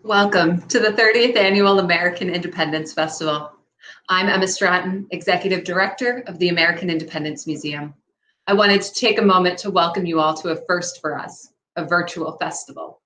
Welcome to the 30th Annual American Independence Festival. I'm Emma Stratton, Executive Director of the American Independence Museum. I wanted to take a moment to welcome you all to a first for us, a virtual festival.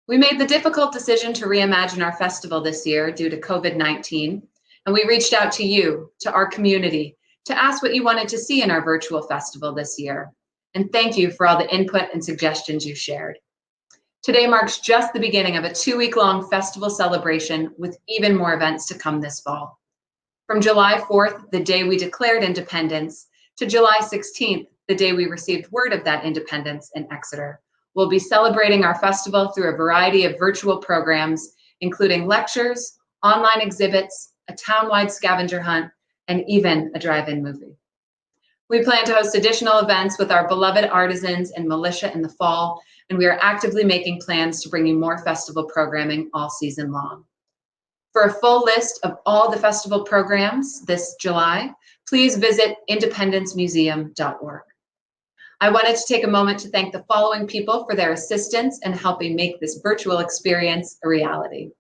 We made the difficult decision to reimagine our festival this year due to COVID-19, and we reached out to you, to our community, to ask what you wanted to see in our virtual festival this year. And thank you for all the input and suggestions you shared. Today marks just the beginning of a 2-week-long festival celebration with even more events to come this fall. From July 4th, the day we declared independence, to July 16th, the day we received word of that independence in Exeter, we'll be celebrating our festival through a variety of virtual programs, including lectures, online exhibits, a town-wide scavenger hunt, and even a drive-in movie. We plan to host additional events with our beloved artisans and militia in the fall, and we are actively making plans to bring you more festival programming all season long. For a full list of all the festival programs this July, please visit independencemuseum.org. I wanted to take a moment to thank the following people for their assistance in helping make this virtual experience a reality.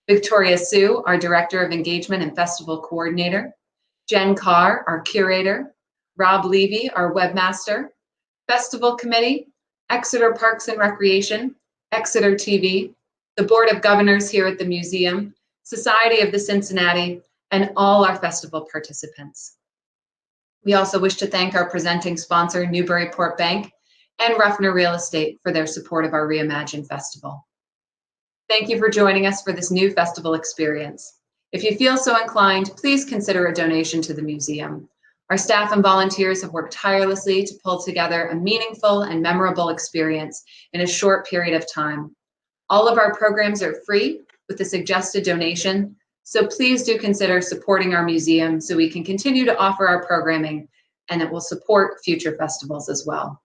Victoria Sue, our Director of Engagement and Festival Coordinator, Jen Carr, our Curator, Rob Levy, our Webmaster, Festival Committee, Exeter Parks and Recreation, Exeter TV, the Board of Governors here at the museum, Society of the Cincinnati, and all our festival participants. We also wish to thank our presenting sponsor, Newburyport Bank, and Ruffner Real Estate for their support of our Reimagined Festival. Thank you for joining us for this new festival experience. If you feel so inclined, please consider a donation to the museum. Our staff and volunteers have worked tirelessly to pull together a meaningful and memorable experience in a short period of time. All of our programs are free with a suggested donation, so please do consider supporting our museum so we can continue to offer our programming and it will support future festivals as well.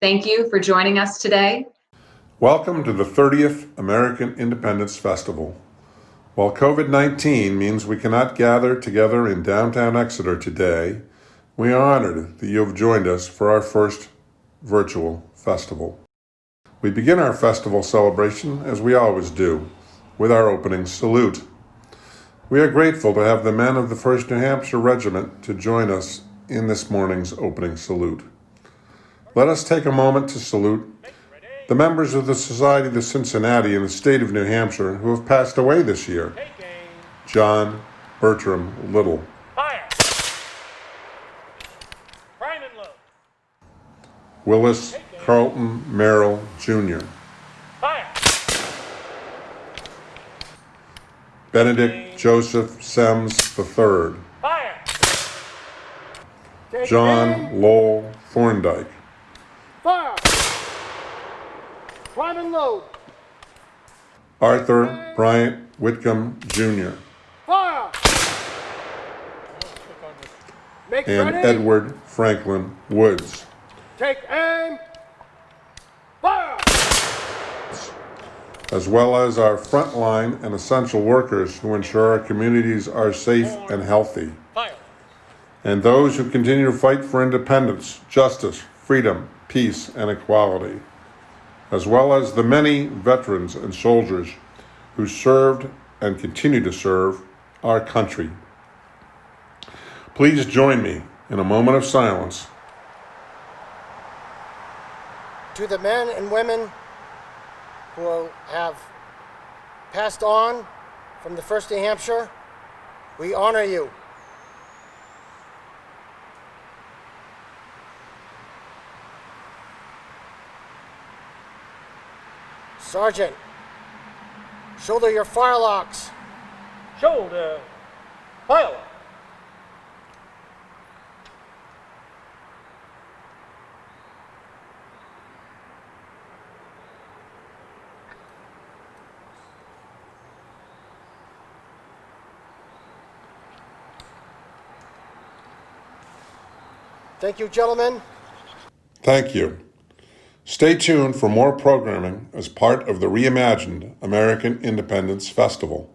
Thank you for joining us today. Welcome to the 30th American Independence Festival. While COVID-19 means we cannot gather together in downtown Exeter today, we are honored that you have joined us for our first virtual festival. We begin our festival celebration, as we always do, with our opening salute. We are grateful to have the men of the 1st New Hampshire Regiment to join us in this morning's opening salute. Let us take a moment to salute the members of the Society of the Cincinnati in the state of New Hampshire who have passed away this year. John Bertram Little. Fire! Prime and low. Willis Carlton Merrill Jr. Fire! Benedict Joseph Semmes III. Fire! John Lowell Thorndike. Fire! Prime and low. Arthur Bryant Whitcomb Jr. Fire! Make and ready. Edward Franklin Woods. Take aim. Fire! As well as our frontline and essential workers who ensure our communities are safe and healthy. Fire! And those who continue to fight for independence, justice, freedom, peace, and equality. As well as the many veterans and soldiers who served and continue to serve our country. Please join me in a moment of silence. To the men and women who have passed on from the 1st New Hampshire, we honor you. Sergeant, shoulder your firelocks. Shoulder. Fire! Thank you, gentlemen. Thank you. Stay tuned for more programming as part of the Reimagined American Independence Festival.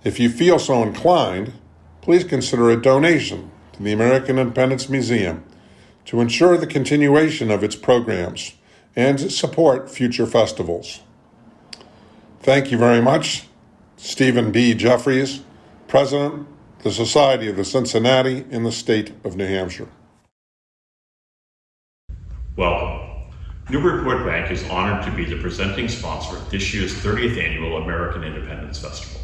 If you feel so inclined, please consider a donation to the American Independence Museum to ensure the continuation of its programs and to support future festivals. Thank you very much, Stephen B. Jeffries, President, the Society of the Cincinnati in the state of New Hampshire. Welcome. Newburyport Bank is honored to be the presenting sponsor of this year's 30th Annual American Independence Festival.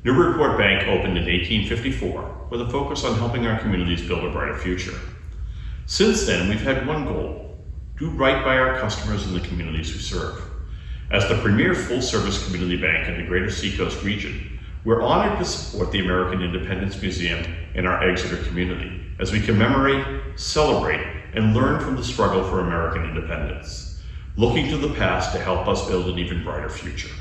Newburyport Bank opened in 1854 with a focus on helping our communities build a brighter future. Since then, we've had one goal: do right by our customers and the communities we serve. As the premier full-service community bank in the greater Seacoast region, we're honored to support the American Independence Museum in our Exeter community as we commemorate, celebrate, and learn from the struggle for American independence, looking to the past to help us build an even brighter future.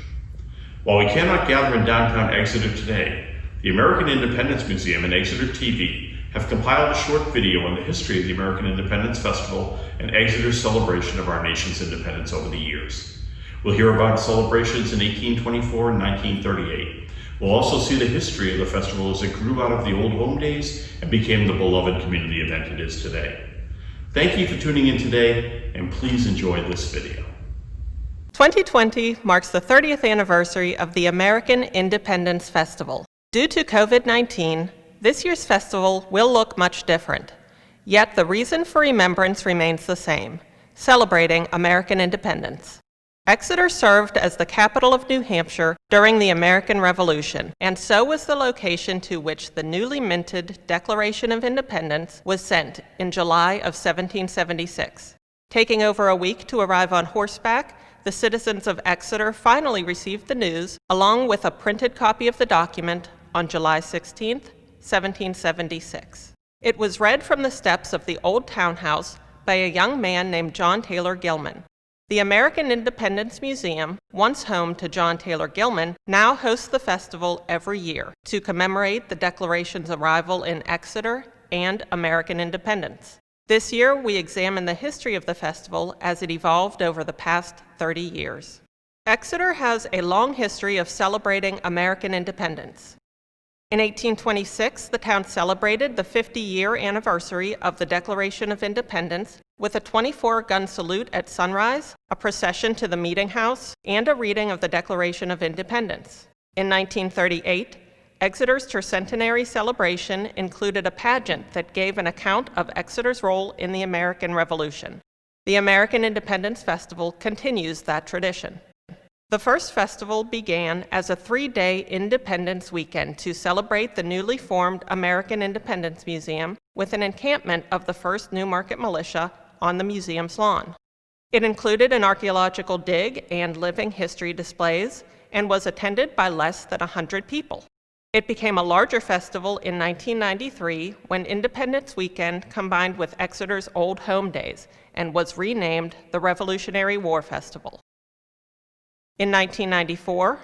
While we cannot gather in downtown Exeter today, the American Independence Museum and Exeter TV have compiled a short video on the history of the American Independence Festival and Exeter's celebration of our nation's independence over the years. We'll hear about celebrations in 1824 and 1938. We'll also see the history of the festival as it grew out of the old home days and became the beloved community event it is today. Thank you for tuning in today, and please enjoy this video. 2020 marks the 30th anniversary of the American Independence Festival. Due to COVID-19, this year's festival will look much different. Yet the reason for remembrance remains the same: celebrating American independence. Exeter served as the capital of New Hampshire during the American Revolution, and so was the location to which the newly minted Declaration of Independence was sent in July of 1776. Taking over a week to arrive on horseback, the citizens of Exeter finally received the news, along with a printed copy of the document, on July 16, 1776. It was read from the steps of the old townhouse by a young man named John Taylor Gilman. The American Independence Museum, once home to John Taylor Gilman, now hosts the festival every year to commemorate the Declaration's arrival in Exeter and American independence. This year, we examine the history of the festival as it evolved over the past 30 years. Exeter has a long history of celebrating American independence. In 1826, the town celebrated the 50-year anniversary of the Declaration of Independence with a 24-gun salute at sunrise, a procession to the Meeting House, and a reading of the Declaration of Independence. In 1938, Exeter's tercentenary celebration included a pageant that gave an account of Exeter's role in the American Revolution. The American Independence Festival continues that tradition. The first festival began as a 3-day Independence weekend to celebrate the newly formed American Independence Museum with an encampment of the 1st Newmarket Militia on the museum's lawn. It included an archaeological dig and living history displays and was attended by less than 100 people. It became a larger festival in 1993 when Independence Weekend combined with Exeter's old home days and was renamed the Revolutionary War Festival. In 1994,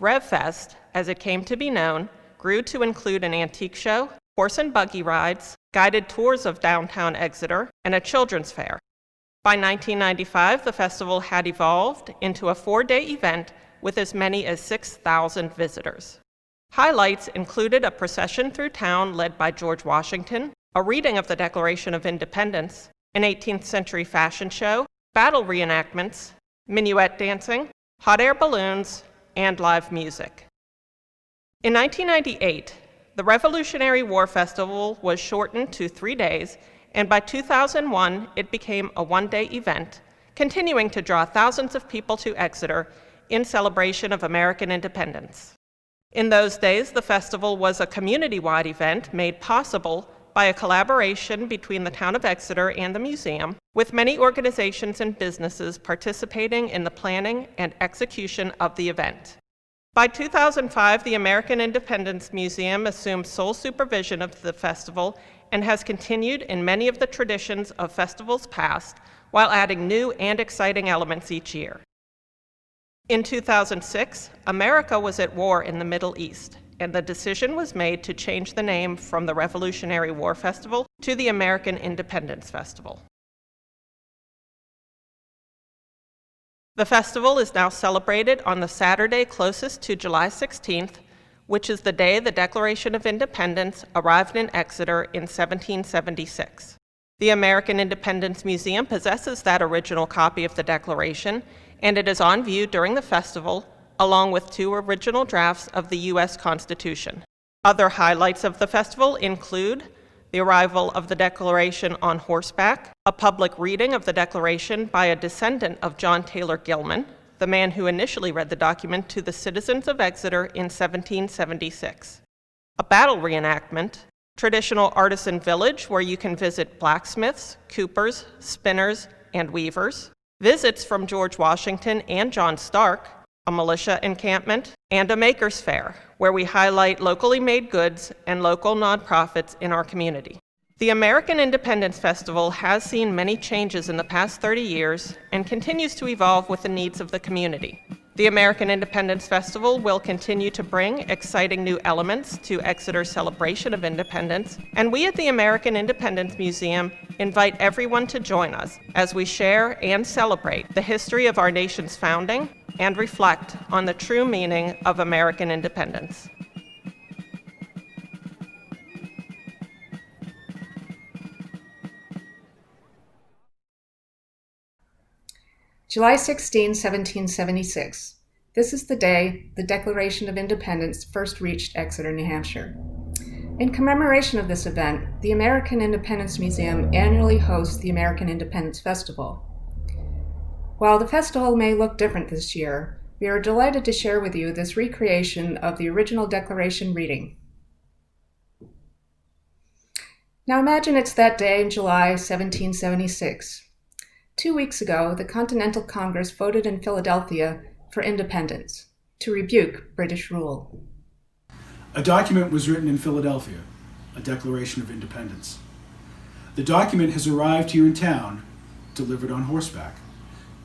RevFest, as it came to be known, grew to include an antique show, horse and buggy rides, guided tours of downtown Exeter, and a children's fair. By 1995, the festival had evolved into a 4-day event with as many as 6,000 visitors. Highlights included a procession through town led by George Washington, a reading of the Declaration of Independence, an 18th century fashion show, battle reenactments, minuet dancing, hot air balloons, and live music. In 1998, the Revolutionary War Festival was shortened to 3 days, and by 2001, it became a 1-day event, continuing to draw thousands of people to Exeter in celebration of American independence. In those days, the festival was a community-wide event made possible by a collaboration between the town of Exeter and the museum, with many organizations and businesses participating in the planning and execution of the event. By 2005, the American Independence Museum assumed sole supervision of the festival and has continued in many of the traditions of festivals past, while adding new and exciting elements each year. In 2006, America was at war in the Middle East, and the decision was made to change the name from the Revolutionary War Festival to the American Independence Festival. The festival is now celebrated on the Saturday closest to July 16th, which is the day the Declaration of Independence arrived in Exeter in 1776. The American Independence Museum possesses that original copy of the Declaration, and it is on view during the festival, along with 2 original drafts of the U.S. Constitution. Other highlights of the festival include the arrival of the Declaration on horseback, a public reading of the Declaration by a descendant of John Taylor Gilman, the man who initially read the document to the citizens of Exeter in 1776, a battle reenactment, traditional artisan village where you can visit blacksmiths, coopers, spinners, and weavers, visits from George Washington and John Stark, a militia encampment, and a maker's fair, where we highlight locally made goods and local nonprofits in our community. The American Independence Festival has seen many changes in the past 30 years and continues to evolve with the needs of the community. The American Independence Festival will continue to bring exciting new elements to Exeter's celebration of independence, and we at the American Independence Museum invite everyone to join us as we share and celebrate the history of our nation's founding and reflect on the true meaning of American independence. July 16, 1776. This is the day the Declaration of Independence first reached Exeter, New Hampshire. In commemoration of this event, the American Independence Museum annually hosts the American Independence Festival. While the festival may look different this year, we are delighted to share with you this recreation of the original Declaration reading. Now imagine it's that day in July 1776. 2 weeks ago, the Continental Congress voted in Philadelphia for independence, to rebuke British rule. A document was written in Philadelphia, a Declaration of Independence. The document has arrived here in town, delivered on horseback.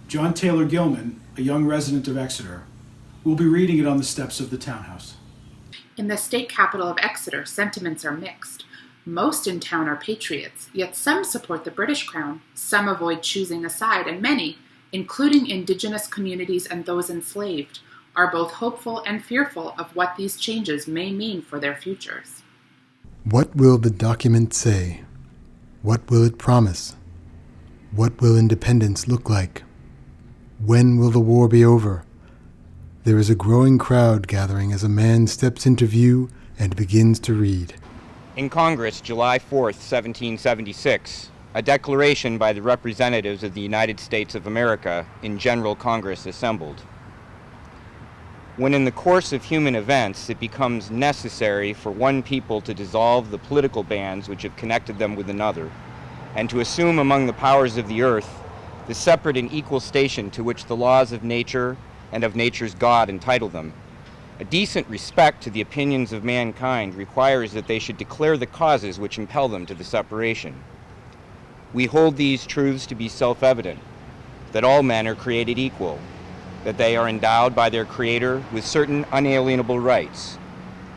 John Taylor Gilman, a young resident of Exeter, will be reading it on the steps of the townhouse. In the state capital of Exeter, sentiments are mixed. Most in town are patriots, yet some support the British Crown, some avoid choosing a side, and many, including indigenous communities and those enslaved, are both hopeful and fearful of what these changes may mean for their futures. What will the document say? What will it promise? What will independence look like? When will the war be over? There is a growing crowd gathering as a man steps into view and begins to read. In Congress, July 4th, 1776, a declaration by the representatives of the United States of America in General Congress assembled. When in the course of human events it becomes necessary for one people to dissolve the political bands which have connected them with another, and to assume among the powers of the earth the separate and equal station to which the laws of nature and of nature's God entitle them, a decent respect to the opinions of mankind requires that they should declare the causes which impel them to the separation. We hold these truths to be self-evident, that all men are created equal, that they are endowed by their Creator with certain unalienable rights,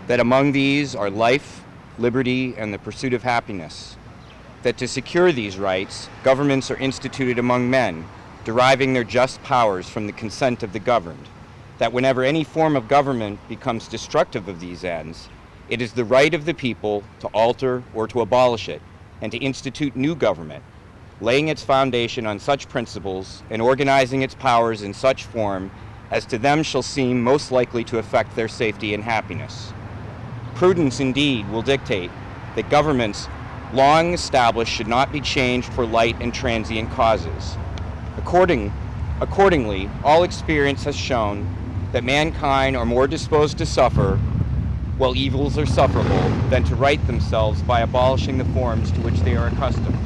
that among these are life, liberty, and the pursuit of happiness, that to secure these rights, governments are instituted among men, deriving their just powers from the consent of the governed, that whenever any form of government becomes destructive of these ends, it is the right of the people to alter or to abolish it, and to institute new government, laying its foundation on such principles and organizing its powers in such form as to them shall seem most likely to affect their safety and happiness. Prudence indeed will dictate that governments long established should not be changed for light and transient causes. Accordingly, all experience has shown that mankind are more disposed to suffer, while evils are sufferable, than to right themselves by abolishing the forms to which they are accustomed.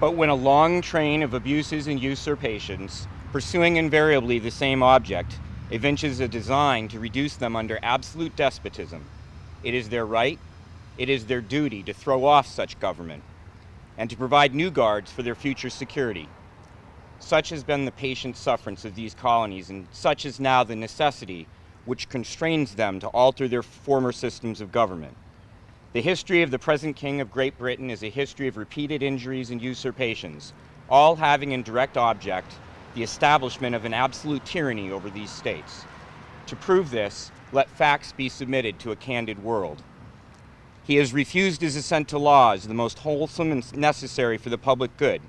But when a long train of abuses and usurpations, pursuing invariably the same object, evinces a design to reduce them under absolute despotism, it is their right, it is their duty to throw off such government, and to provide new guards for their future security. Such has been the patient sufferance of these colonies, and such is now the necessity which constrains them to alter their former systems of government. The history of the present King of Great Britain is a history of repeated injuries and usurpations, all having in direct object the establishment of an absolute tyranny over these states. To prove this, let facts be submitted to a candid world. He has refused his assent to laws, the most wholesome and necessary for the public good.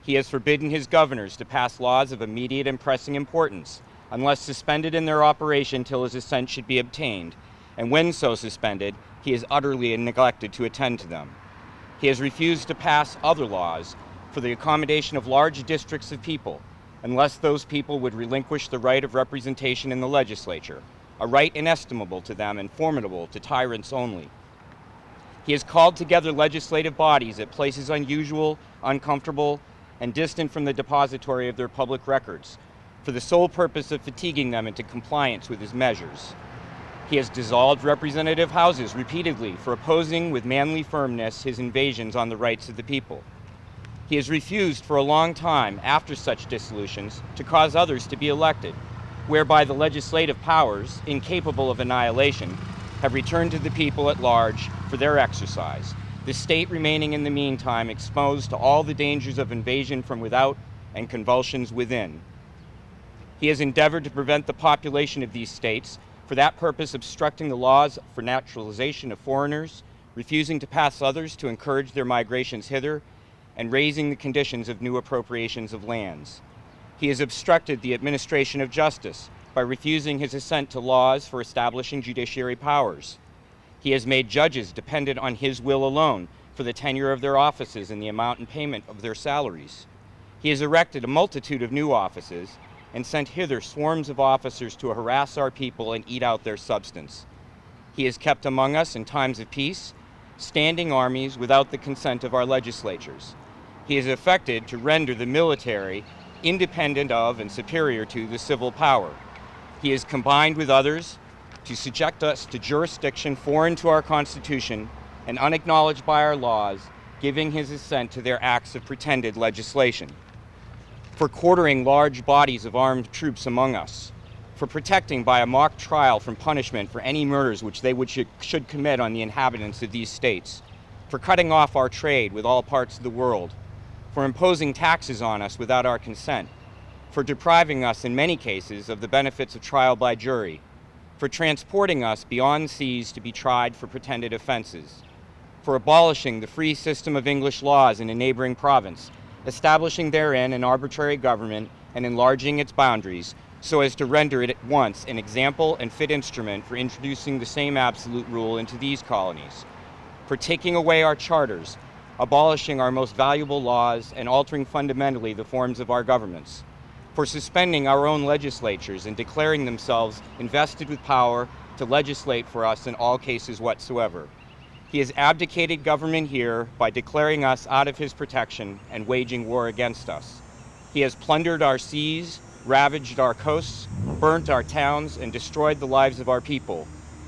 He has forbidden his governors to pass laws of immediate and pressing importance, unless suspended in their operation till his assent should be obtained, and when so suspended, he has utterly neglected to attend to them. He has refused to pass other laws for the accommodation of large districts of people, unless those people would relinquish the right of representation in the legislature, a right inestimable to them and formidable to tyrants only. He has called together legislative bodies at places unusual, uncomfortable, and distant from the depository of their public records, for the sole purpose of fatiguing them into compliance with his measures. He has dissolved representative houses repeatedly for opposing with manly firmness his invasions on the rights of the people. He has refused for a long time, after such dissolutions, to cause others to be elected, whereby the legislative powers, incapable of annihilation, have returned to the people at large for their exercise, the state remaining in the meantime exposed to all the dangers of invasion from without and convulsions within. He has endeavored to prevent the population of these states, for that purpose obstructing the laws for naturalization of foreigners, refusing to pass others to encourage their migrations hither, and raising the conditions of new appropriations of lands. He has obstructed the administration of justice by refusing his assent to laws for establishing judiciary powers. He has made judges dependent on his will alone for the tenure of their offices and the amount and payment of their salaries. He has erected a multitude of new offices and sent hither swarms of officers to harass our people and eat out their substance. He has kept among us in times of peace standing armies without the consent of our legislatures. He has effected to render the military independent of and superior to the civil power. He has combined with others to subject us to jurisdiction foreign to our Constitution and unacknowledged by our laws, giving his assent to their acts of pretended legislation, for quartering large bodies of armed troops among us, for protecting by a mock trial from punishment for any murders which they should commit on the inhabitants of these states, for cutting off our trade with all parts of the world, for imposing taxes on us without our consent, for depriving us in many cases of the benefits of trial by jury, for transporting us beyond seas to be tried for pretended offenses, for abolishing the free system of English laws in a neighboring province, establishing therein an arbitrary government and enlarging its boundaries so as to render it at once an example and fit instrument for introducing the same absolute rule into these colonies, for taking away our charters, abolishing our most valuable laws, and altering fundamentally the forms of our governments, for suspending our own legislatures and declaring themselves invested with power to legislate for us in all cases whatsoever. He has abdicated government here by declaring us out of his protection and waging war against us. He has plundered our seas, ravaged our coasts, burnt our towns, and destroyed the lives of our people.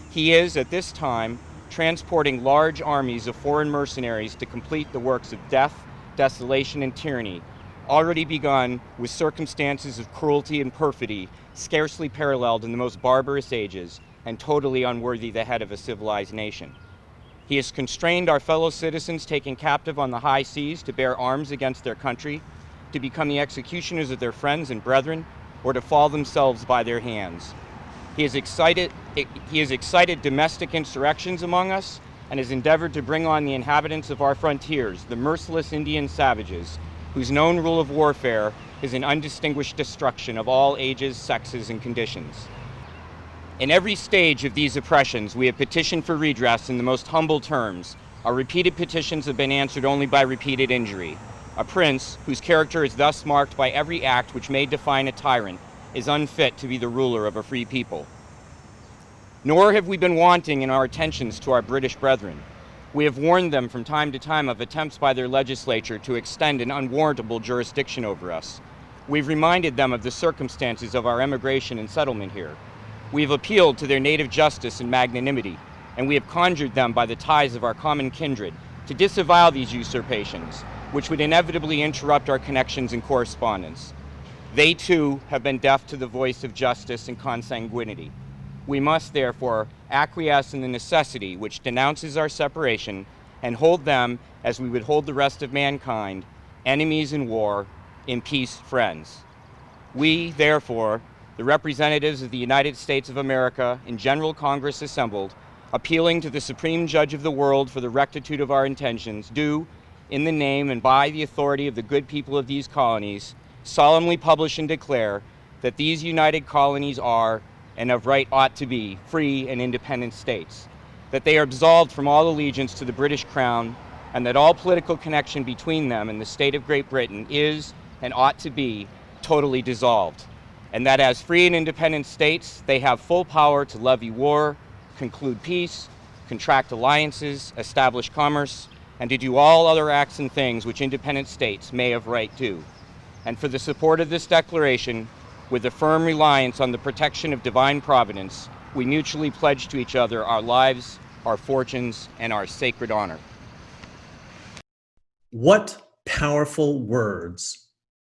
He is, at this time, transporting large armies of foreign mercenaries to complete the works of death, desolation, and tyranny, already begun with circumstances of cruelty and perfidy scarcely paralleled in the most barbarous ages and totally unworthy the head of a civilized nation. He has constrained our fellow citizens taken captive on the high seas to bear arms against their country, to become the executioners of their friends and brethren, or to fall themselves by their hands. He has excited domestic insurrections among us and has endeavored to bring on the inhabitants of our frontiers, the merciless Indian savages, whose known rule of warfare is an undistinguished destruction of all ages, sexes, and conditions. In every stage of these oppressions, we have petitioned for redress in the most humble terms. Our repeated petitions have been answered only by repeated injury. A prince, whose character is thus marked by every act which may define a tyrant, is unfit to be the ruler of a free people. Nor have we been wanting in our attentions to our British brethren. We have warned them from time to time of attempts by their legislature to extend an unwarrantable jurisdiction over us. We've reminded them of the circumstances of our emigration and settlement here. We have appealed to their native justice and magnanimity, and we have conjured them by the ties of our common kindred to disavow these usurpations, which would inevitably interrupt our connections and correspondence. They too have been deaf to the voice of justice and consanguinity. We must therefore acquiesce in the necessity which denounces our separation and hold them as we would hold the rest of mankind, enemies in war, in peace friends. We, therefore, the representatives of the United States of America in General Congress assembled, appealing to the Supreme Judge of the world for the rectitude of our intentions, do, in the name and by the authority of the good people of these colonies, solemnly publish and declare that these united colonies are, and of right ought to be, free and independent states, that they are absolved from all allegiance to the British Crown, and that all political connection between them and the state of Great Britain is, and ought to be, totally dissolved, and that as free and independent states, they have full power to levy war, conclude peace, contract alliances, establish commerce, and to do all other acts and things which independent states may of right do. And for the support of this declaration, with a firm reliance on the protection of divine providence, we mutually pledge to each other our lives, our fortunes, and our sacred honor. What powerful words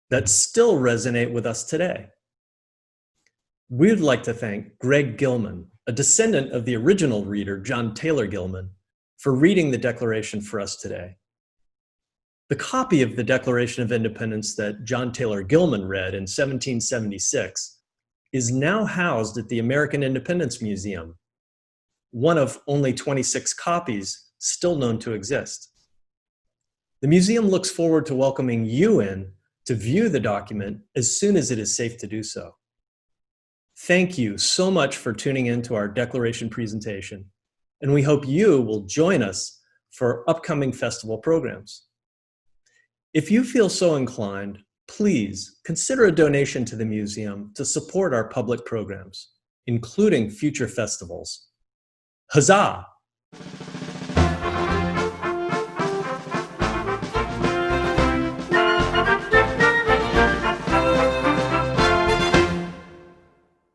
that still resonate with us today. We would like to thank Greg Gilman, a descendant of the original reader, John Taylor Gilman, for reading the Declaration for us today. The copy of the Declaration of Independence that John Taylor Gilman read in 1776 is now housed at the American Independence Museum, one of only 26 copies still known to exist. The museum looks forward to welcoming you in to view the document as soon as it is safe to do so. Thank you so much for tuning in to our Declaration presentation, and we hope you will join us for upcoming festival programs. If you feel so inclined, please consider a donation to the museum to support our public programs, including future festivals. Huzzah!